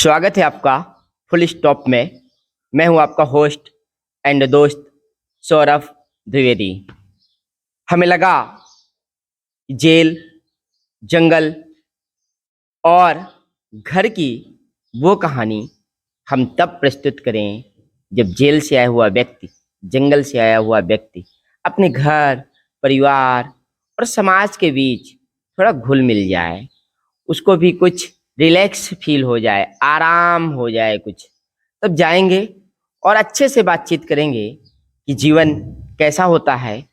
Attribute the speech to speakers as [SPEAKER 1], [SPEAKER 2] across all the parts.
[SPEAKER 1] स्वागत है आपका फुल स्टॉप में। मैं हूं आपका होस्ट एंड दोस्त सौरभ द्विवेदी। हमें लगा जेल, जंगल और घर की वो कहानी हम तब प्रस्तुत करें जब जेल से आया हुआ व्यक्ति, जंगल से आया हुआ व्यक्ति अपने घर, परिवार और समाज के बीच थोड़ा घुल मिल जाए, उसको भी कुछ रिलैक्स फील हो जाए, आराम हो जाए कुछ। तब जाएंगे और अच्छे से बातचीत करेंगे कि जीवन कैसा होता है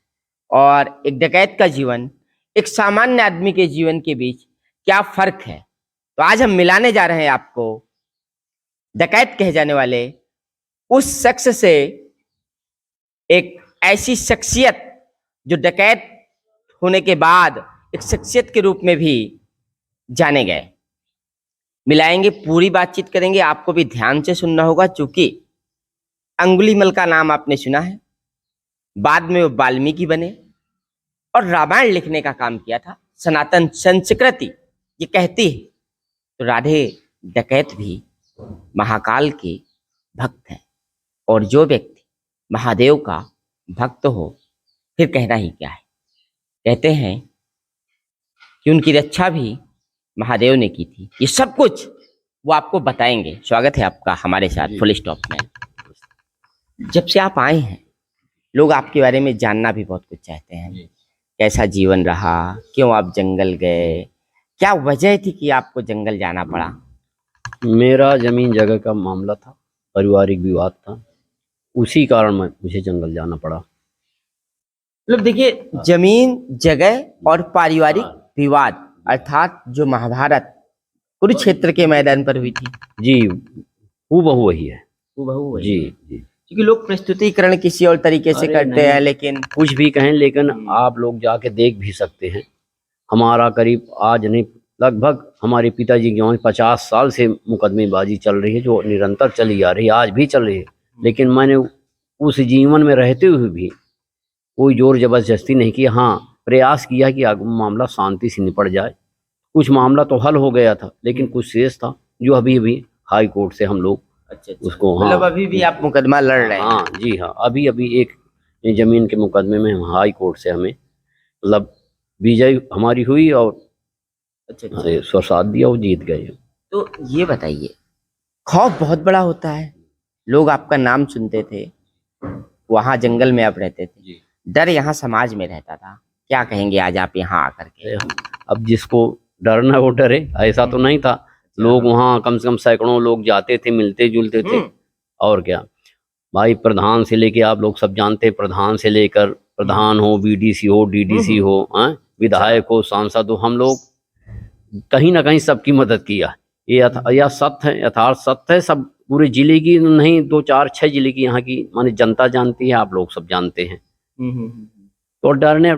[SPEAKER 1] और एक डकैत का जीवन, एक सामान्य आदमी के जीवन के बीच क्या फर्क है। तो आज हम मिलाने जा रहे हैं आपको डकैत कहे जाने वाले उस शख्स से, एक ऐसी शख्सियत जो डकैत होने के बाद एक शख्सियत के रूप में भी जाने गए। मिलाएंगे, पूरी बातचीत करेंगे। आपको भी ध्यान से सुनना होगा, चूंकि अंगुलीमल का नाम आपने सुना है। बाद में वो वाल्मीकि बने और रामायण लिखने का काम किया था। सनातन संस्कृति ये कहती है तो राधे डकैत भी महाकाल के भक्त हैं, और जो व्यक्ति महादेव का भक्त हो फिर कहना ही क्या है। कहते हैं कि उनकी रक्षा भी महादेव ने की थी। ये सब कुछ वो आपको बताएंगे। स्वागत है आपका हमारे साथ फुल स्टॉप में। जब से आप आए हैं, लोग आपके बारे में जानना भी बहुत कुछ चाहते हैं। कैसा जीवन रहा, क्यों आप जंगल गए, क्या वजह थी कि आपको जंगल जाना पड़ा?
[SPEAKER 2] मेरा जमीन जगह का मामला था, पारिवारिक विवाद था, उसी कारण मुझे जंगल जाना पड़ा।
[SPEAKER 1] मतलब देखिए, जमीन जगह और पारिवारिक विवाद अर्थात जो महाभारत कुरुक्षेत्र के मैदान पर हुई थी।
[SPEAKER 2] जी, हूबहू वही है।
[SPEAKER 1] हूबहू वही।
[SPEAKER 2] जी जी।
[SPEAKER 1] क्योंकि लोग प्रस्तुतिकरण किसी और तरीके से करते हैं, लेकिन
[SPEAKER 2] कुछ भी कहें, लेकिन आप लोग जाके देख भी सकते हैं। हमारा करीब आज नहीं, लगभग हमारे पिताजी के 50 साल से मुकदमेबाजी चल रही है, जो निरंतर चली आ रही है, आज भी चल रही है। लेकिन मैंने उस जीवन में रहते हुए भी कोई जोर जबरदस्ती नहीं किया। हाँ, प्रयास किया कि मामला शांति से निपट जाए। कुछ मामला तो हल हो गया था, लेकिन कुछ शेष था जो अभी अभी हाई कोर्ट से हम लोग उसको, हाँ,
[SPEAKER 1] मतलब अभी भी आप मुकदमा लड़ रहे हैं?
[SPEAKER 2] हाँ जी हाँ, अभी अभी एक जमीन के मुकदमे में हाई कोर्ट से हमें मतलब विजय हमारी हुई और स्वसाथ दिया और जीत गए।
[SPEAKER 1] तो ये बताइए, खौफ बहुत बड़ा होता है। लोग आपका नाम सुनते थे, वहां जंगल में आप रहते थे, डर यहाँ समाज में रहता था। क्या कहेंगे आज आप यहाँ आकर के?
[SPEAKER 2] अब जिसको डरना वो डरे, ऐसा तो नहीं था। लोग वहाँ कम से कम सैकड़ों लोग जाते थे, मिलते जुलते थे। और क्या भाई, प्रधान से लेके, आप लोग सब जानते हैं, प्रधान से लेकर प्रधान हो, बीडीसी हो, डीडीसी हो, विधायक हो, सांसद हो, हम लोग कहीं ना कहीं सबकी मदद किया। यह सत्य है, यथार्थ सत्य है। सब पूरे जिले की नहीं, 2 4 6 जिले की यहाँ की माने जनता जानती है, आप लोग सब जानते हैं। तो डरने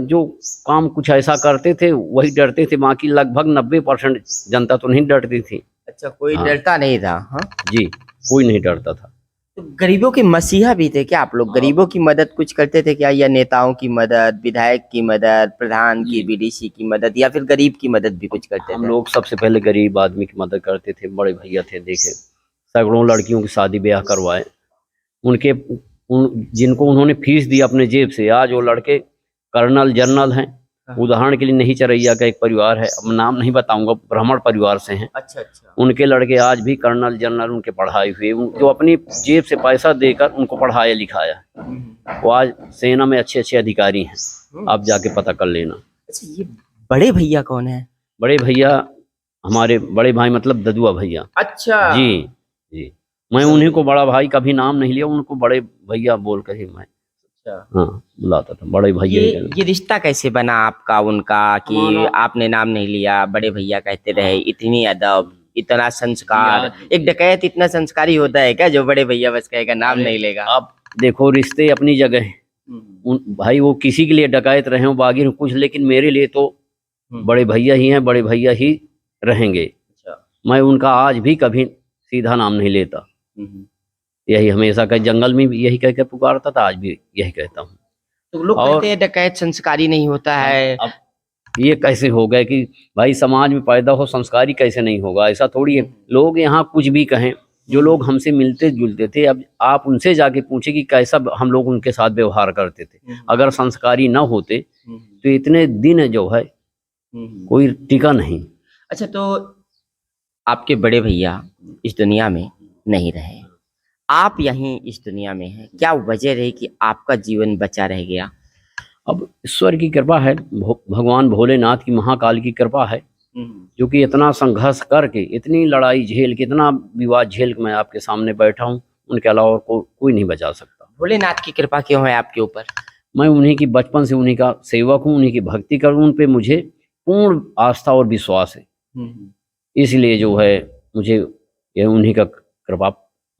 [SPEAKER 2] जो काम कुछ ऐसा करते थे वही डरते थे, बाकी लगभग 90% जनता तो नहीं डरती थी।
[SPEAKER 1] अच्छा, कोई डरता नहीं था? हाँ
[SPEAKER 2] जी, कोई नहीं डरता था।
[SPEAKER 1] तो गरीबों के मसीहा भी थे क्या आप लोग? गरीबों की मदद कुछ करते थे क्या, या नेताओं की मदद, विधायक की मदद, प्रधान की, बीडीसी की मदद, या फिर गरीब की मदद भी कुछ करते थे?
[SPEAKER 2] हम लोग सबसे पहले गरीब आदमी की मदद करते थे। बड़े भैया थे, देखे सैकड़ों लड़कियों की शादी ब्याह करवाए, उनके जिनको उन्होंने फीस दी अपने जेब से। आज वो लड़के कर्नल जनरल हैं। उदाहरण के लिए नहीं चरैया का एक परिवार है, अब नाम नहीं बताऊंगा, ब्राह्मण परिवार से हैं।
[SPEAKER 1] अच्छा।
[SPEAKER 2] उनके लड़के आज भी कर्नल जनरल, उनके पढ़ाई हुए, जो अपनी जेब से पैसा देकर उनको पढ़ाया लिखाया, वो आज सेना में अच्छे अच्छे अधिकारी हैं। आप जाके पता कर लेना।
[SPEAKER 1] अच्छा, ये बड़े भैया कौन है?
[SPEAKER 2] बड़े भैया हमारे बड़े भाई, मतलब ददुआ भैया।
[SPEAKER 1] अच्छा
[SPEAKER 2] जी जी, मैं उन्हीं को बड़ा भाई, कभी नाम नहीं लिया, उनको बड़े भैया बोल कर ही मैं हाँ बुलाता था, बड़े भैया।
[SPEAKER 1] ये रिश्ता कैसे बना आपका उनका कि आपने नाम नहीं लिया, बड़े भैया कहते रहे? इतनी अदब, इतना संस्कार। एक डकैत इतना संस्कारी होता है क्या जो बड़े भैया बस कहेगा, नाम नहीं लेगा?
[SPEAKER 2] अब देखो, रिश्ते अपनी जगह हैं। भाई वो किसी के लिए डकैत रहे हो, बागी हो कुछ, लेकिन मेरे लिए तो बड़े भैया ही हैं, बड़े भैया ही रहेंगे। मैं उनका आज भी कभी सीधा नाम नहीं लेता। यही हमेशा का, जंगल में भी यही कह के पुकारता था, आज भी यही कहता हूँ।
[SPEAKER 1] तो लोग कहते हैं डकैत संस्कारी नहीं होता है।
[SPEAKER 2] ये कैसे हो गए कि भाई समाज में पैदा हो संस्कारी कैसे नहीं होगा, ऐसा थोड़ी है। लोग यहाँ कुछ भी कहें, जो लोग हमसे मिलते जुलते थे, अब आप उनसे जाके पूछे कि कैसा हम लोग उनके साथ व्यवहार करते थे। अगर संस्कारी न होते तो इतने दिन जो है कोई टिका नहीं।
[SPEAKER 1] अच्छा, तो आपके बड़े भैया इस दुनिया में नहीं रहे, आप यहीं इस दुनिया में हैं, क्या वजह रही कि आपका जीवन बचा रह गया?
[SPEAKER 2] अब ईश्वर की कृपा है, भगवान भोलेनाथ की, महाकाल की कृपा है, जो कि इतना संघर्ष करके, इतनी लड़ाई झेल के, इतना विवाद झेल के मैं आपके सामने बैठा हूँ। उनके अलावा और कोई नहीं बचा सकता।
[SPEAKER 1] भोलेनाथ की कृपा क्यों है आपके ऊपर?
[SPEAKER 2] मैं उन्हीं की, बचपन से उन्हीं का सेवक हूँ, उन्हीं की भक्ति करूँ, उन पे मुझे पूर्ण आस्था और विश्वास है। इसलिए जो है मुझे ये उन्हीं का कृपा,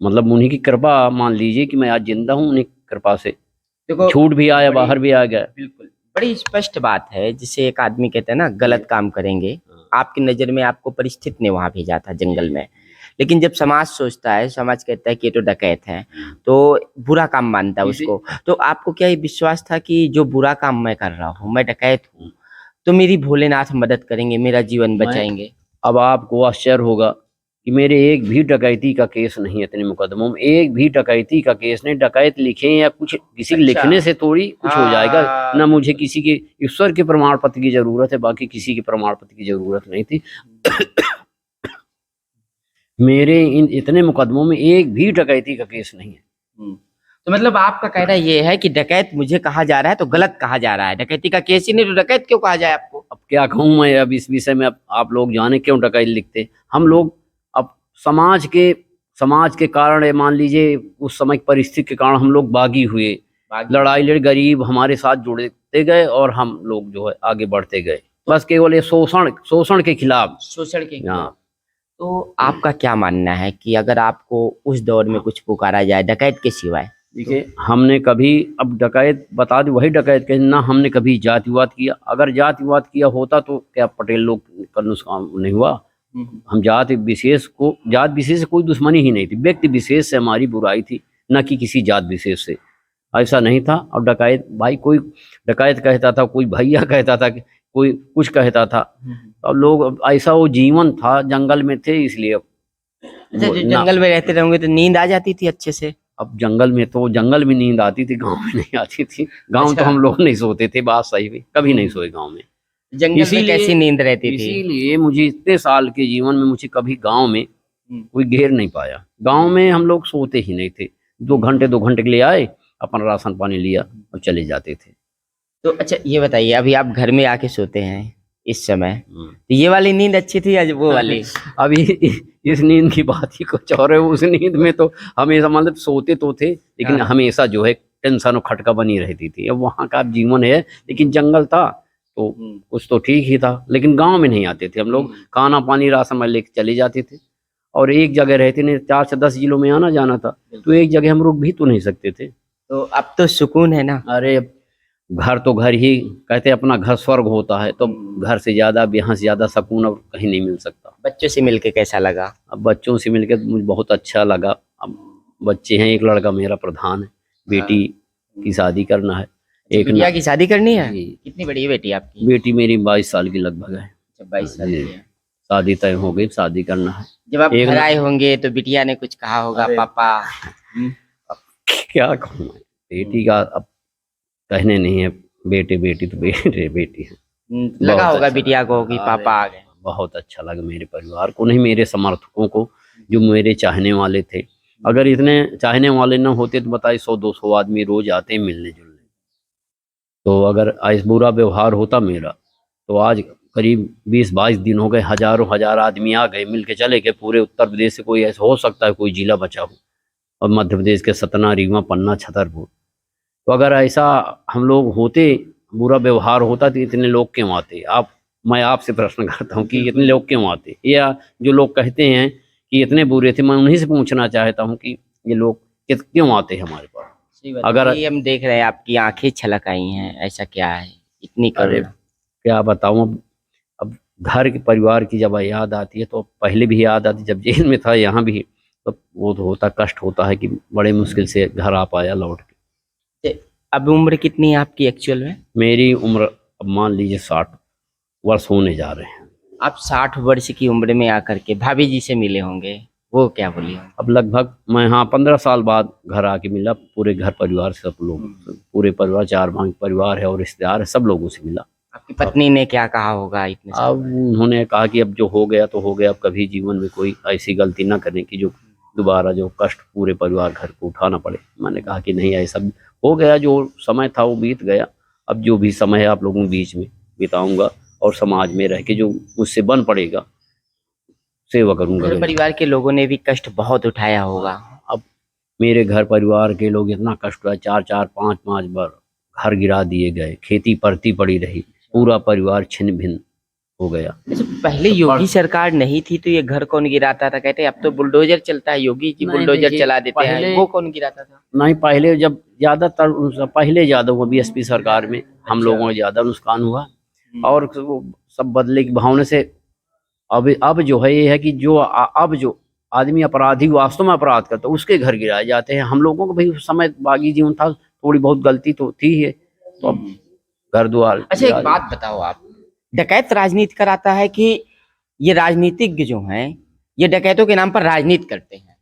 [SPEAKER 2] मतलब उन्हीं की कृपा मान लीजिए कि मैं आज जिंदा हूँ, उन्हीं की कृपा से।
[SPEAKER 1] देखो,
[SPEAKER 2] छूट भी आया, बाहर भी आ गया।
[SPEAKER 1] बिल्कुल, बड़ी स्पष्ट बात है। जिसे एक आदमी कहते हैं ना, गलत काम करेंगे, आपकी नजर में आपको परिस्थिति ने वहां भेजा था जंगल में, लेकिन जब समाज सोचता है, समाज कहता है कि ये तो डकैत है, तो बुरा काम मानता है उसको, तो आपको क्या ये विश्वास था कि जो बुरा काम मैं कर रहा हूँ, मैं डकैत हूँ, तो मेरी भोलेनाथ मदद करेंगे, मेरा जीवन बचाएंगे?
[SPEAKER 2] अब आपको आश्चर्य होगा कि मेरे एक भी डकैती का केस नहीं है, इतने मुकदमों में एक भी डकैती का केस नहीं। डकैत लिखे या कुछ, किसी के लिखने से थोड़ी कुछ हो जाएगा ना। मुझे किसी के, ईश्वर के प्रमाण पत्र की जरूरत है, बाकी किसी के प्रमाण पत्र की जरूरत नहीं थी। मेरे इन इतने मुकदमों में एक भी डकैती का केस नहीं है।
[SPEAKER 1] तो मतलब आपका कहना ये है कि डकैत मुझे कहा जा रहा है तो गलत कहा जा रहा है, डकैती का केस ही नहीं, तो डकैत क्यों कहा जाए आपको?
[SPEAKER 2] अब क्या कहूँ मैं अब इस विषय में, अब आप लोग जाने क्यों डकैत लिखते। हम लोग अब समाज के कारण, ये मान लीजिए उस समय परिस्थिति के कारण हम लोग बागी हुए, लड़ाई लड़, गरीब हमारे साथ जुड़ते गए और हम लोग जो है आगे बढ़ते गए, बस केवल ये शोषण के खिलाफ।
[SPEAKER 1] शोषण के खिलाफ। तो आपका क्या मानना है कि अगर आपको उस दौर में कुछ पुकारा जाए डकैत के सिवाय?
[SPEAKER 2] देखिए, हमने कभी, अब डकैत बता दो, वही डकैत के ना, हमने कभी जातिवाद किया। अगर जातिवाद किया होता तो क्या पटेल लोग का नुकसान नहीं हुआ? हम जाति विशेष से कोई दुश्मनी ही नहीं थी, व्यक्ति विशेष से हमारी बुराई थी, न कि किसी जात विशेष से। ऐसा नहीं था। और डकैत भाई, कोई डकैत कहता था, कोई भैया कहता था, कोई कुछ कहता था। अब लोग, ऐसा वो जीवन था, जंगल में थे इसलिए।
[SPEAKER 1] अच्छा, जो जंगल में रहते रहोगे तो नींद आ जाती थी अच्छे से?
[SPEAKER 2] अब जंगल में नींद आती थी, गांव में नहीं आती थी। गांव तो हम लोग नहीं सोते थे, बात सही है, कभी नहीं सोए गांव में।
[SPEAKER 1] जंगल में कैसी नींद रहती थी?
[SPEAKER 2] इसीलिए मुझे इतने साल के जीवन में मुझे कभी गांव में कोई घेर नहीं पाया। गांव में हम लोग सोते ही नहीं थे। 2 घंटे के लिए आए, अपन राशन पानी लिया और चले जाते थे।
[SPEAKER 1] तो अच्छा ये बताइए, अभी आप घर में आके सोते हैं इस समय, तो ये वाली नींद अच्छी थी या वो वाली?
[SPEAKER 2] अभी इस नींद की बात ही कुछ और है। उस नींद में तो हमेशा, मतलब सोते तो थे, लेकिन हमेशा जो है टेंशन और खटका बनी रहती थी। अब वहाँ का जीवन है, लेकिन जंगल था तो कुछ तो ठीक ही था। लेकिन गांव में नहीं आते थे हम लोग, खाना पानी राशन में लेके चले जाते थे। और एक जगह रहते नहीं, 4 से 10 जिलों में आना जाना था, तो एक जगह हम रुक भी तो नहीं सकते थे।
[SPEAKER 1] तो अब तो सुकून है ना?
[SPEAKER 2] अरे घर तो घर ही, कहते अपना घर स्वर्ग होता है, तो घर से ज्यादा, यहाँ से ज्यादा सुकून अब कहीं नहीं मिल सकता।
[SPEAKER 1] बच्चों से मिलके कैसा लगा?
[SPEAKER 2] अब बच्चों से मिलकर मुझे बहुत अच्छा लगा। अब बच्चे हैं, एक लड़का मेरा प्रधान है, बेटी की शादी करना है। एक
[SPEAKER 1] बिटिया की शादी करनी है? कितनी बड़ी है बेटी आपकी?
[SPEAKER 2] बेटी मेरी 22 साल की लगभग है।
[SPEAKER 1] 22 साल की है।
[SPEAKER 2] शादी तय हो गई, शादी करना है।
[SPEAKER 1] जब आप घर आए होंगे तो बिटिया ने कुछ कहा होगा, पापा?
[SPEAKER 2] क्या कहूँ मैं, बेटी का अब कहने नहीं है, बेटी तो बेटी है।
[SPEAKER 1] लगा होगा बिटिया को कि पापा आ गए।
[SPEAKER 2] बहुत अच्छा लगा मेरे परिवार को, नहीं मेरे समर्थकों को, जो मेरे चाहने वाले थे। अगर इतने चाहने वाले न होते तो बताइए 100-200 आदमी रोज आते मिलने जुलने। तो अगर आज बुरा व्यवहार होता मेरा, तो आज करीब 20-22 दिन हो गए, हजार आदमी आ गए, मिल के चले गए। पूरे उत्तर प्रदेश से कोई ऐसा हो सकता है कोई जिला बचा हो, और मध्य प्रदेश के सतना, रीवा, पन्ना, छतरपुर। तो अगर ऐसा हम लोग होते, बुरा व्यवहार होता, तो इतने लोग क्यों आते? मैं आपसे प्रश्न करता हूँ कि इतने लोग क्यों आते? या जो लोग कहते हैं कि इतने बुरे थे, मैं उन्हीं से पूछना चाहता हूँ कि ये लोग क्यों आते हैं हमारे पास?
[SPEAKER 1] अगर हम देख रहे हैं आपकी आंखें छलक आई हैं, ऐसा क्या है इतनी करुणा?
[SPEAKER 2] क्या बताऊँ, अब घर के परिवार की जब याद आती है तो पहले भी याद आती, जब जेल में था यहाँ भी, तो वो तो होता, कष्ट होता है कि बड़े मुश्किल से घर आ पाया लौट के।
[SPEAKER 1] अब उम्र कितनी है आपकी एक्चुअल में?
[SPEAKER 2] मेरी उम्र अब मान लीजिए 60। वर्ष होने जा रहे हैं।
[SPEAKER 1] आप 60 वर्ष की उम्र में आकर के भाभी जी से मिले होंगे, वो क्या बोली होंगी?
[SPEAKER 2] अब लगभग मैं हाँ 15 साल बाद घर आके मिला, पूरे घर परिवार से, सब लोग, पूरे परिवार, 4 भाई परिवार है और रिश्तेदार है, सब लोगों से मिला।
[SPEAKER 1] आपकी पत्नी ने क्या कहा होगा इतने साल?
[SPEAKER 2] अब उन्होंने कहा कि अब जो हो गया तो हो गया, अब कभी जीवन में कोई ऐसी गलती ना करने की जो दोबारा जो कष्ट पूरे परिवार घर को उठाना पड़े। मैंने कहा कि नहीं, ऐसा हो गया, जो समय था वो बीत गया, अब जो भी समय है आप लोगों के बीच में बिताऊंगा और समाज में रह के जो मुझसे बन पड़ेगा सेवा करूंगा।
[SPEAKER 1] घर परिवार के लोगों ने भी कष्ट बहुत उठाया होगा।
[SPEAKER 2] अब मेरे घर परिवार के लोग इतना कष्ट हुआ, 4-4, 5-5 बार घर गिरा दिए गए, खेती परती पड़ी रही, पूरा परिवार छिन्न भिन्न हो गया।
[SPEAKER 1] अच्छा, पहले योगी सरकार नहीं थी तो ये घर कौन गिराता था? कहते अब तो बुलडोजर चलता है, योगी जी
[SPEAKER 2] नहीं,
[SPEAKER 1] बुलडोजर
[SPEAKER 2] देखिए,
[SPEAKER 1] चला देते हैं,
[SPEAKER 2] पहले-
[SPEAKER 1] वो कौन गिराता था?
[SPEAKER 2] नहीं, पहले जब ज्यादातर पहले ज्यादा हुआ बीएसपी सरकार में, हम लोगों को ज्यादा नुकसान हुआ और वो सब बदले की भावना से अब जो है ये है कि जो अब जो आदमी अपराधी वास्तव में अपराध करता है उसके घर गिराए जाते हैं। हम लोगों को भाई उस समय बागी जीवन था, थोड़ी बहुत गलती तो थी है, तो अब घर द्वार।
[SPEAKER 1] अच्छा, एक बात बताओ, आप डकैत राजनीति कराता है कि ये राजनीतिज्ञ जो हैं ये डकैतों के नाम पर राजनीति करते हैं?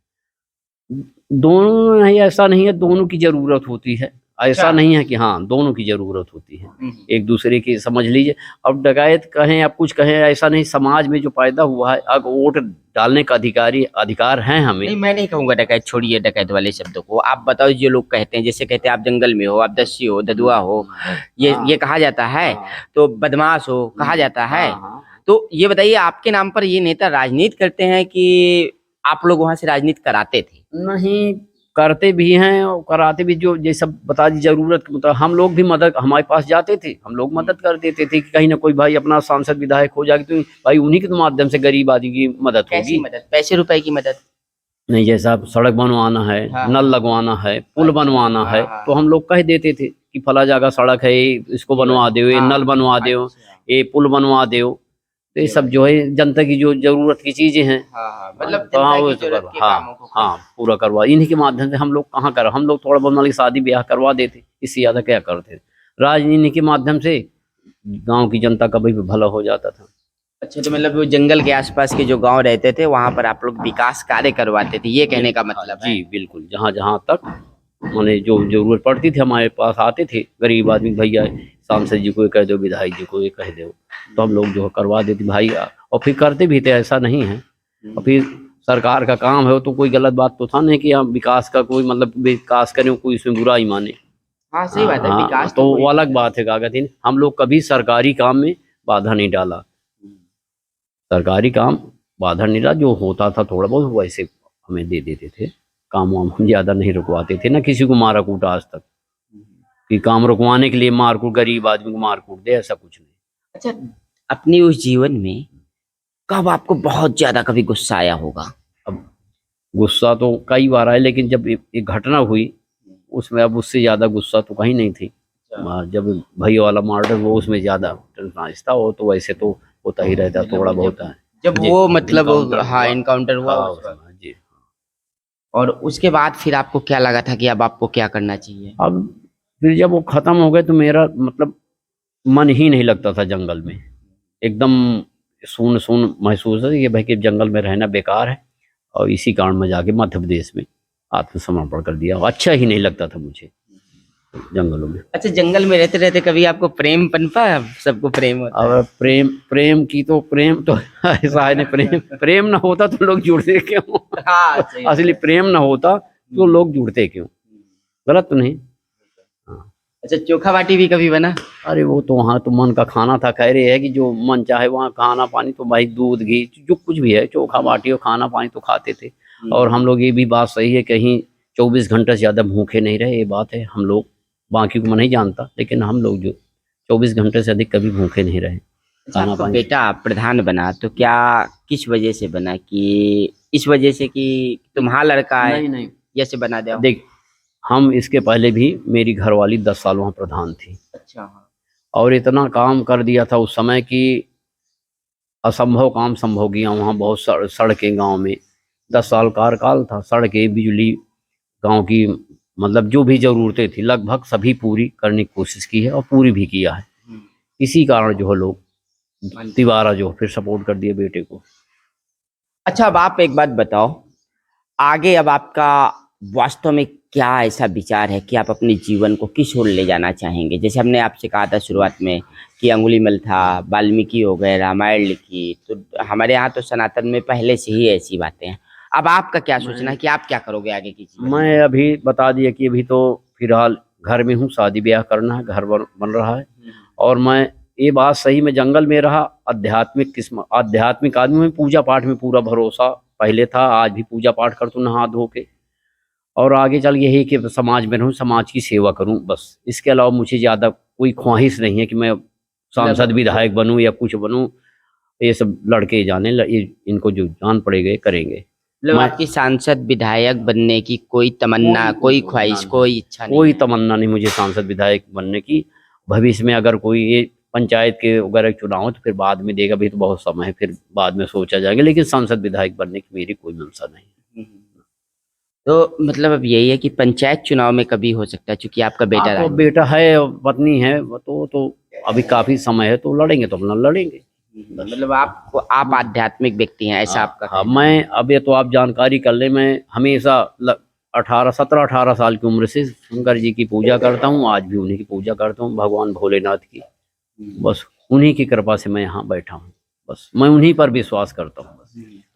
[SPEAKER 2] दोनों नहीं, ऐसा नहीं है, दोनों की जरूरत होती है, ऐसा
[SPEAKER 1] अच्छा।
[SPEAKER 2] नहीं है कि हाँ, दोनों की जरूरत होती है, एक दूसरे की समझ लीजिए। अब डकैत कहें अब कुछ कहें, ऐसा नहीं, समाज में जो पैदा हुआ है, अब वोट डालने का अधिकार है हमें।
[SPEAKER 1] नहीं, मैं नहीं कहूंगा डकैत, छोड़िए डकैत वाले शब्दों को, आप बताओ जो लोग कहते हैं, जैसे कहते हैं आप जंगल में हो, आप दस्यु हो, ददुआ हो, ये कहा जाता है, तो बदमाश हो कहा जाता है। तो ये बताइए, आपके नाम पर ये नेता राजनीति करते हैं कि आप लोग वहां से राजनीति कराते थे?
[SPEAKER 2] नहीं, करते भी हैं और कराते भी, जो ये सब बता दी जरूरत के मुताबिक हम लोग भी मदद, हमारे पास जाते थे, हम लोग मदद कर देते थे कि कहीं ना कोई भाई अपना सांसद विधायक हो जाए तो भाई उन्हीं के माध्यम से गरीब आदमी की मदद
[SPEAKER 1] कैसी
[SPEAKER 2] होगी।
[SPEAKER 1] मदद? पैसे रुपए की मदद?
[SPEAKER 2] नहीं, जैसा सड़क बनवाना है,
[SPEAKER 1] हाँ,
[SPEAKER 2] नल लगवाना है, पुल बनवाना है,
[SPEAKER 1] हाँ,
[SPEAKER 2] तो हम लोग कह देते थे कि फला जगह सड़क है, इसको बनवा दो, ये नल बनवा दो, ये पुल बनवा दो। तो ये सब जो है जनता की जो जरूरत की चीजें हैं,
[SPEAKER 1] मतलब
[SPEAKER 2] हाँ
[SPEAKER 1] जनता
[SPEAKER 2] वो
[SPEAKER 1] की
[SPEAKER 2] तो
[SPEAKER 1] जरूरत के कामों को
[SPEAKER 2] हाँ पूरा करवा, इन्हीं के माध्यम से हम लोग कहाँ कर, हम लोग थोड़ा बहुत मतलब शादी ब्याह करवा देते, इससे ज्यादा क्या करते थे। राजनीति के माध्यम से गांव की जनता का भी भला हो जाता था।
[SPEAKER 1] अच्छा, तो मतलब वो जंगल के आसपास के जो गांव रहते थे वहां पर आप लोग विकास कार्य करवाते थे, ये कहने का मतलब है?
[SPEAKER 2] जी बिल्कुल, जहाँ जहाँ तक मैंने जो जरूरत पड़ती थी हमारे पास आते थे गरीब आदमी, भैया सांसद जी को ये कह दो, विधायक जी को ये कह दो, तो हम लोग जो है करवा देते भाई, और फिर करते भी थे, ऐसा नहीं है। और फिर सरकार का काम है तो कोई गलत बात तो था नहीं कि हम विकास का कोई मतलब विकास करें, कोई इसमें बुरा ही माने।
[SPEAKER 1] हाँ, सही बात है,
[SPEAKER 2] हाँ,
[SPEAKER 1] विकास
[SPEAKER 2] तो वो अलग बात है कागज, हम लोग कभी सरकारी काम में बाधा नहीं डाला, सरकारी काम बाधा नहीं डाला, जो होता था थोड़ा बहुत वैसे हमें दे देते थे, काम वाम हम ज्यादा नहीं रुकवाते थे, ना किसी को मारा कूटा आज तक कि काम रुकवाने के लिए मारकूट, गरीब आदमी को मारकूट दे, ऐसा कुछ नहीं।
[SPEAKER 1] अच्छा, अपनी उस जीवन में कब आपको बहुत ज्यादा कभी गुस्सा आया होगा?
[SPEAKER 2] अब गुस्सा तो कई बार आया, लेकिन जब एक घटना हुई उसमें अब उससे ज्यादा गुस्सा तो कहीं नहीं थी। जब भैया वाला मर्डर वो, उसमें ज्यादा आहिस्ता हो, तो वैसे तो होता ही रहता, थोड़ा बहुत है।
[SPEAKER 1] जब वो मतलब हाँ इनकाउंटर हुआ
[SPEAKER 2] हाँ,
[SPEAKER 1] उस वक्त।
[SPEAKER 2] जी।
[SPEAKER 1] और उसके बाद फिर आपको क्या लगा था कि अब आपको क्या करना चाहिए?
[SPEAKER 2] अब फिर जब वो खत्म हो गए तो मेरा मतलब मन ही नहीं लगता था जंगल में, एकदम सुन सुन महसूस है कि भाई कि जंगल में रहना बेकार है, और इसी कारण मैं जाके मध्य प्रदेश में आत्मसमर्पण कर दिया। अच्छा ही नहीं लगता था मुझे जंगलों में।
[SPEAKER 1] अच्छा, जंगल में रहते रहते कभी आपको प्रेम पनपा? सबको प्रेम होता है।
[SPEAKER 2] अब प्रेम की तो प्रेम तो ऐसा है नहीं, प्रेम ना होता तो लोग जुड़ते क्यों?
[SPEAKER 1] हाँ, सही बात
[SPEAKER 2] असली
[SPEAKER 1] है।
[SPEAKER 2] प्रेम ना होता तो लोग जुड़ते क्यों? गलत तो नहीं।
[SPEAKER 1] अच्छा, चोखा बाटी भी कभी बना?
[SPEAKER 2] अरे वो तो वहाँ तो मन का खाना था, कह रहे हैं कि जो मन चाहे वहाँ खाना पानी, तो भाई दूध घी जो कुछ भी है, चोखा बाटी और खाना पानी तो खाते थे। और हम लोग, ये भी बात सही है, कहीं 24 घंटे से ज्यादा भूखे नहीं रहे, ये बात है। हम लोग, बाकी को मैं नहीं जानता, लेकिन हम लोग जो 24 घंटे से अधिक कभी भूखे नहीं रहे।
[SPEAKER 1] अच्छा, आपका बेटा प्रधान बना तो क्या किस वजह से बना? कि इस वजह से कि तुम्हारा लड़का है
[SPEAKER 2] नहीं
[SPEAKER 1] जैसे बना दिया?
[SPEAKER 2] देख, हम इसके पहले भी, मेरी घरवाली 10 साल वहाँ प्रधान थी।
[SPEAKER 1] अच्छा, हाँ।
[SPEAKER 2] और इतना काम कर दिया था उस समय कि असंभव काम संभव किया वहाँ। बहुत सड़कें गांव में, 10 साल कार्यकाल था, सड़कें, बिजली, गांव की मतलब जो भी जरूरतें थी लगभग सभी पूरी करने की कोशिश की है और पूरी भी किया है। इसी कारण जो है लोग तिवारा जो फिर सपोर्ट कर दिया बेटे को।
[SPEAKER 1] अच्छा, अब आप एक बात बताओ, आगे अब आपका वास्तव में क्या ऐसा विचार है कि आप अपने जीवन को किस ओर ले जाना चाहेंगे? जैसे हमने आपसे कहा था शुरुआत में कि अंगुलीमल था, वाल्मीकि हो गए, रामायण लिखी, तो हमारे यहाँ तो सनातन में पहले से ही ऐसी बातें हैं। अब आपका क्या सोचना है कि आप क्या करोगे आगे की जीवन में?
[SPEAKER 2] मैं अभी बता दिया कि अभी तो फिलहाल घर में हूँ, शादी ब्याह करना है, घर बन रहा है। और मैं ये बात सही में जंगल में रहा, आध्यात्मिक आदमी में, पूजा पाठ में पूरा भरोसा पहले था, आज भी पूजा पाठ करता हूँ नहा धो के। और आगे चल यही कि समाज में रहूँ, समाज की सेवा करूँ, बस। इसके अलावा मुझे ज़्यादा कोई ख्वाहिश नहीं है कि मैं सांसद विधायक बनूँ या कुछ बनूँ। ये सब लड़के जाने इनको जो जान पड़ेगा करेंगे।
[SPEAKER 1] मतलब आपकी सांसद विधायक बनने की कोई तमन्ना, कोई ख्वाहिश, कोई इच्छा नहीं?
[SPEAKER 2] कोई तमन्ना नहीं मुझे सांसद विधायक बनने की। भविष्य में अगर कोई ये पंचायत के वगैरह चुनाव हो तो फिर बाद में देगा, अभी तो बहुत समय है, फिर बाद में सोचा जाएगा, लेकिन सांसद विधायक बनने की मेरी कोई मंशा नहीं।
[SPEAKER 1] तो मतलब अब यही है कि पंचायत चुनाव में कभी हो सकता है, क्योंकि आपका बेटा
[SPEAKER 2] तो बेटा है, पत्नी है, तो अभी काफी समय है, तो लड़ेंगे तो अपना लड़ेंगे।
[SPEAKER 1] मतलब आप आध्यात्मिक व्यक्ति हैं, ऐसा आपका
[SPEAKER 2] हाँ,
[SPEAKER 1] कहना है?
[SPEAKER 2] मैं अब ये तो आप जानकारी कर ले, मैं हमेशा 17-18 साल की उम्र से शंकर जी की पूजा करता हूँ, आज भी उन्हीं की पूजा करता हूँ, भगवान भोलेनाथ की। बस उन्हीं की कृपा से मैं यहाँ बैठा हूँ, बस मैं उन्हीं पर विश्वास करता हूँ।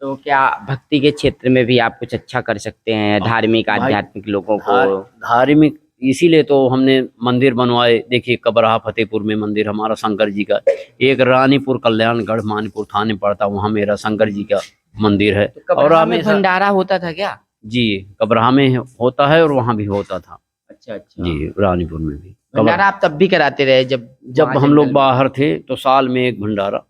[SPEAKER 1] तो क्या भक्ति के क्षेत्र में भी आप कुछ अच्छा कर सकते हैं, धार्मिक आध्यात्मिक लोगों को?
[SPEAKER 2] धार्मिक इसीलिए तो हमने मंदिर बनवाए। देखिए कबरहा फतेहपुर में मंदिर हमारा शंकर जी का, एक रानीपुर कल्याणगढ़ मानपुर थाने पड़ता, वहाँ मेरा शंकर जी का मंदिर है।
[SPEAKER 1] तो
[SPEAKER 2] और
[SPEAKER 1] में भंडारा होता था क्या?
[SPEAKER 2] जी, कबरहा में होता है और वहाँ भी होता था।
[SPEAKER 1] अच्छा अच्छा
[SPEAKER 2] जी, रानीपुर में भी
[SPEAKER 1] भंडारा आप तब भी कराते रहे
[SPEAKER 2] जब हम लोग बाहर थे, तो साल में एक भंडारा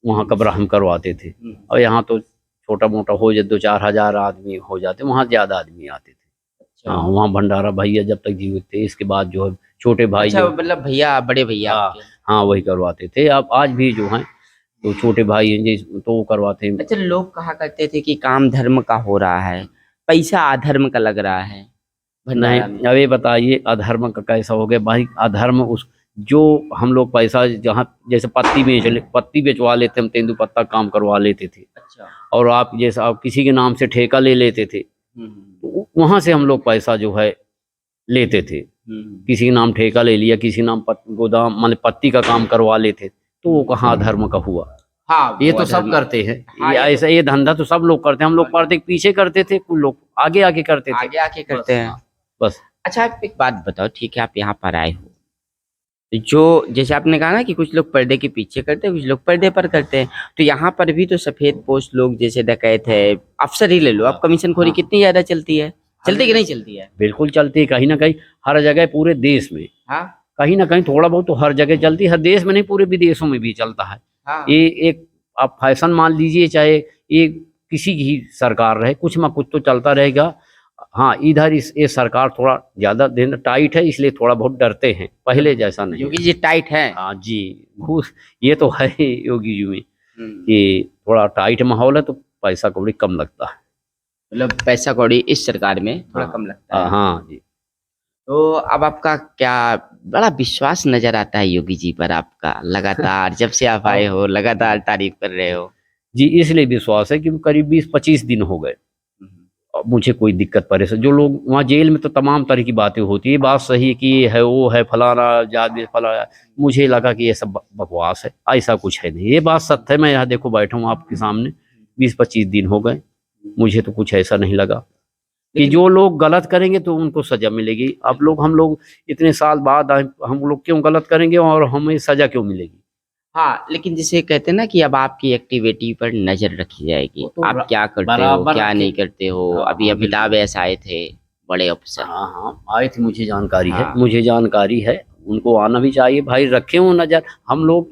[SPEAKER 2] वहाँ कबरहा हम करवाते थे। और यहाँ तो छोटा मोटा हो जाए, 2-4 हजार आदमी हो जाते, वहाँ ज्यादा आदमी आते थे। हाँ, वहाँ भंडारा भैया जब तक जीवित थे, इसके बाद जो है छोटे भाई
[SPEAKER 1] अच्छा, मतलब भैया, बड़े भैया आपके?
[SPEAKER 2] हाँ वही करवाते थे। अब आज भी जो है तो छोटे भाई हैं तो वो करवाते हैं।
[SPEAKER 1] अच्छा, लोग कहा करते थे कि काम धर्म का हो रहा है, पैसा अधर्म का लग रहा है भंडारा में।
[SPEAKER 2] नहीं, अब ये बताइए अधर्म का कैसा हो गया भाई? अधर्म उस जो हम लोग पैसा जहाँ जैसे पत्ती बेचवा लेते, हम तेंदु पत्ता काम करवा लेते थे।
[SPEAKER 1] अच्छा।
[SPEAKER 2] और आप जैसे आप किसी के नाम से ठेका ले लेते थे, तो वहां से हम लोग पैसा जो है लेते थे। किसी के नाम ठेका ले लिया, किसी नाम गोदाम मतलब पत्ती का काम करवा लेते, तो वो कहाँ धर्म का हुआ?
[SPEAKER 1] हाँ,
[SPEAKER 2] ये तो सब करते हैं।
[SPEAKER 1] हाँ,
[SPEAKER 2] ये ऐसा ये धंधा तो सब लोग करते हैं। हम लोग पढ़ते पीछे करते थे, कुछ लोग आगे आगे करते थे,
[SPEAKER 1] आगे आके करते हैं।
[SPEAKER 2] बस।
[SPEAKER 1] अच्छा, आप एक बात बताओ, ठीक है, आप यहाँ पर आए हो, जो जैसे आपने कहा ना कि कुछ लोग पर्दे के पीछे करते हैं, कुछ लोग पर्दे पर करते हैं, तो यहाँ पर भी तो सफेद पोश लोग जैसे डकैत है, अफसर ही ले लो आप, कमीशनखोरी कितनी ज्यादा चलती है, चलती कि नहीं चलती है?
[SPEAKER 2] बिल्कुल चलती है, कहीं ना कहीं हर जगह पूरे देश में।
[SPEAKER 1] हाँ,
[SPEAKER 2] कहीं ना कहीं थोड़ा बहुत तो हर जगह चलती है, हर देश में नहीं, पूरे विदेशों में भी चलता है।
[SPEAKER 1] हाँ।
[SPEAKER 2] ये एक आप फैशन मान लीजिए, चाहे ये किसी की सरकार रहे, कुछ ना कुछ तो चलता रहेगा। हाँ, इधर ये सरकार थोड़ा ज्यादा दिन टाइट है, इसलिए थोड़ा बहुत डरते हैं, पहले जैसा नहीं।
[SPEAKER 1] योगी जी टाइट है?
[SPEAKER 2] हाँ जी, घूस ये तो है योगी जी में कि थोड़ा टाइट माहौल है, तो पैसा कौड़ी कम लगता है।
[SPEAKER 1] मतलब पैसा कौड़ी इस सरकार में थोड़ा कम लगता है।
[SPEAKER 2] हाँ जी।
[SPEAKER 1] तो अब आपका क्या बड़ा विश्वास नजर आता है योगी जी पर आपका, लगातार जब से आप आए हो लगातार तारीफ कर रहे हो।
[SPEAKER 2] जी, इसलिए विश्वास है कि करीब 20-25 दिन हो गए, मुझे कोई दिक्कत परेशानी। जो लोग वहाँ जेल में तो तमाम तरह की बातें होती है, बात सही है कि ये है वो है फलाना जाति फलाना, मुझे लगा कि ये सब बकवास है, ऐसा कुछ है नहीं, ये बात सत्य है। मैं यहाँ देखो बैठा हूँ आपके सामने, 20-25 दिन हो गए, मुझे तो कुछ ऐसा नहीं लगा कि जो लोग गलत करेंगे तो उनको सजा मिलेगी। हम लोग इतने साल बाद आए, हम लोग क्यों गलत करेंगे और हमें सजा क्यों मिलेगी?
[SPEAKER 1] हाँ, लेकिन जैसे कहते हैं ना कि अब आपकी एक्टिविटी पर नजर रखी जाएगी,
[SPEAKER 2] तो
[SPEAKER 1] आप क्या करते हो
[SPEAKER 2] बराबर
[SPEAKER 1] क्या नहीं करते हो।
[SPEAKER 2] हाँ,
[SPEAKER 1] अभी अमिताभ ऐसा आए थे बड़े अफसर।
[SPEAKER 2] हाँ हाँ, आए थे, मुझे जानकारी है,
[SPEAKER 1] हाँ।
[SPEAKER 2] मुझे जानकारी है, उनको आना भी चाहिए भाई, रखे हो नजर। हम लोग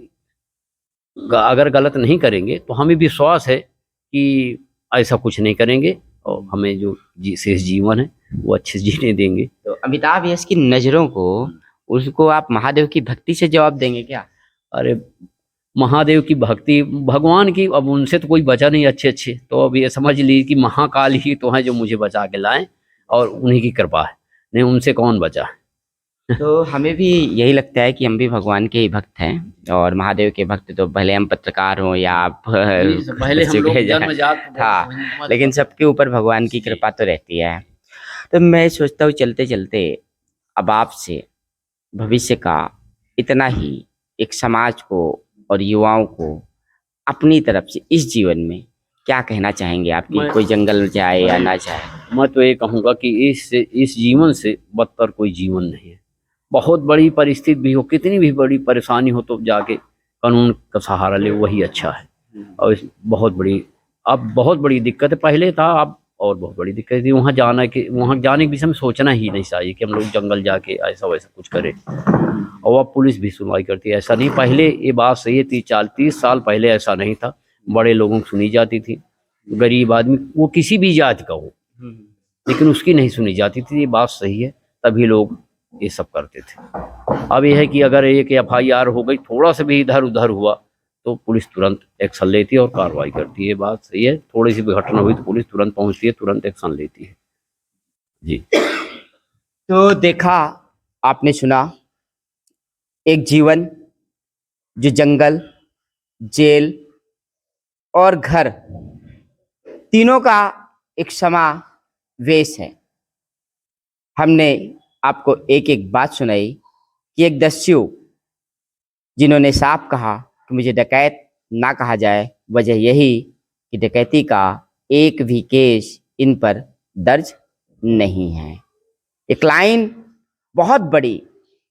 [SPEAKER 2] अगर गलत नहीं करेंगे तो हमें विश्वास है कि ऐसा कुछ नहीं करेंगे, और हमें जो शेष जीवन है वो अच्छे जीने देंगे।
[SPEAKER 1] तो अमिताभ यश की नजरों को, उसको आप महादेव की भक्ति से जवाब देंगे क्या?
[SPEAKER 2] अरे महादेव की भक्ति, भगवान की, अब उनसे तो कोई बचा नहीं अच्छे अच्छे, तो अब ये समझ ली कि महाकाल ही तो है जो मुझे बचा के लाए, और उन्हीं की कृपा है, नहीं उनसे कौन बचा है।
[SPEAKER 1] तो हमें भी यही लगता है कि हम भी भगवान के ही भक्त हैं और महादेव के भक्त। तो भले हम पत्रकार हों या आप
[SPEAKER 2] पहले हम
[SPEAKER 1] बच्चों
[SPEAKER 2] लोग
[SPEAKER 1] के
[SPEAKER 2] जन्मजात
[SPEAKER 1] हाँ, लेकिन सबके ऊपर भगवान की
[SPEAKER 2] जी।
[SPEAKER 1] कृपा तो रहती है। तो मैं सोचता हूँ चलते चलते अब आपसे भविष्य का इतना ही एक समाज को और युवाओं को अपनी तरफ से इस जीवन में क्या कहना चाहेंगे आप कि
[SPEAKER 2] मैं
[SPEAKER 1] कोई जंगल जाए या ना जाए?
[SPEAKER 2] मैं तो ये कहूँगा कि इस जीवन से बदतर कोई जीवन नहीं है। बहुत बड़ी परिस्थिति भी हो, कितनी भी बड़ी परेशानी हो, तो जाके कानून का सहारा ले, वही अच्छा है। और अब बहुत बड़ी दिक्कत है, पहले था, अब और बहुत बड़ी दिक्कत थी। वहाँ जाने के विषय में सोचना ही नहीं चाहिए कि हम लोग जंगल जाके ऐसा वैसा कुछ करें। और अब पुलिस भी सुनवाई करती है, ऐसा नहीं। पहले ये बात सही है, 30 साल पहले ऐसा नहीं था। बड़े लोगों की सुनी जाती थी, गरीब आदमी वो किसी भी जाति का हो, लेकिन उसकी नहीं सुनी जाती थी। ये बात सही है, तभी लोग ये सब करते थे। अब यह है कि अगर एक FIR हो गई, थोड़ा सा भी इधर उधर हुआ, तो पुलिस तुरंत एक्शन लेती है और कार्रवाई करती है। ये बात सही है, थोड़ी सी भी घटना हुई तो पुलिस तुरंत पहुंचती है, तुरंत एक्शन लेती है। जी।
[SPEAKER 1] तो देखा, आपने सुना, एक जीवन जो जंगल, जेल और घर तीनों का एक समावेश है। हमने आपको एक एक बात सुनाई कि एक दस्यु जिन्होंने साफ कहा कि मुझे डकैत ना कहा जाए, वजह यही कि डकैती का एक भी केस इन पर दर्ज नहीं है। एक लाइन बहुत बड़ी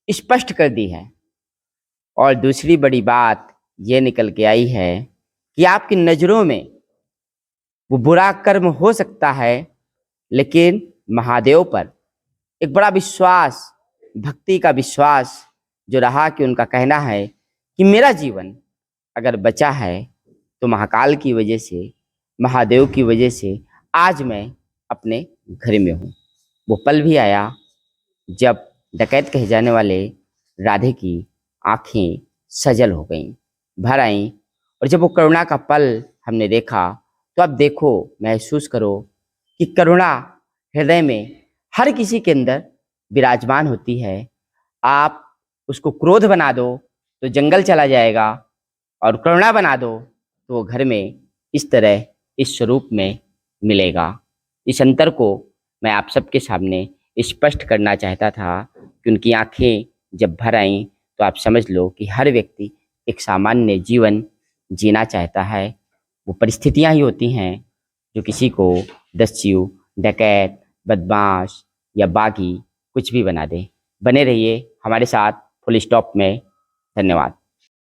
[SPEAKER 1] स्पष्ट कर दी है। और दूसरी बड़ी बात ये निकल के आई है कि आपकी नज़रों में वो बुरा कर्म हो सकता है, लेकिन महादेव पर एक बड़ा विश्वास, भक्ति का विश्वास जो रहा कि उनका कहना है कि मेरा जीवन अगर बचा है तो महाकाल की वजह से, महादेव की वजह से आज मैं अपने घर में हूँ। वो पल भी आया जब डकैत कहे जाने वाले राधे की आंखें सजल हो गईं, भर आईं। और जब वो करुणा का पल हमने देखा, तो अब देखो, महसूस करो कि करुणा हृदय में हर किसी के अंदर विराजमान होती है। आप उसको क्रोध बना दो तो जंगल चला जाएगा, और करुणा बना दो तो वो घर में इस तरह, इस स्वरूप में मिलेगा। इस अंतर को मैं आप सबके सामने स्पष्ट करना चाहता था कि उनकी आंखें जब भर आईं तो आप समझ लो कि हर व्यक्ति एक सामान्य जीवन जीना चाहता है। वो परिस्थितियां ही होती हैं जो किसी को दस्यु, डकैत, बदमाश या बागी कुछ भी बना दे। बने रहिए हमारे साथ फुल स्टॉप में। धन्यवाद।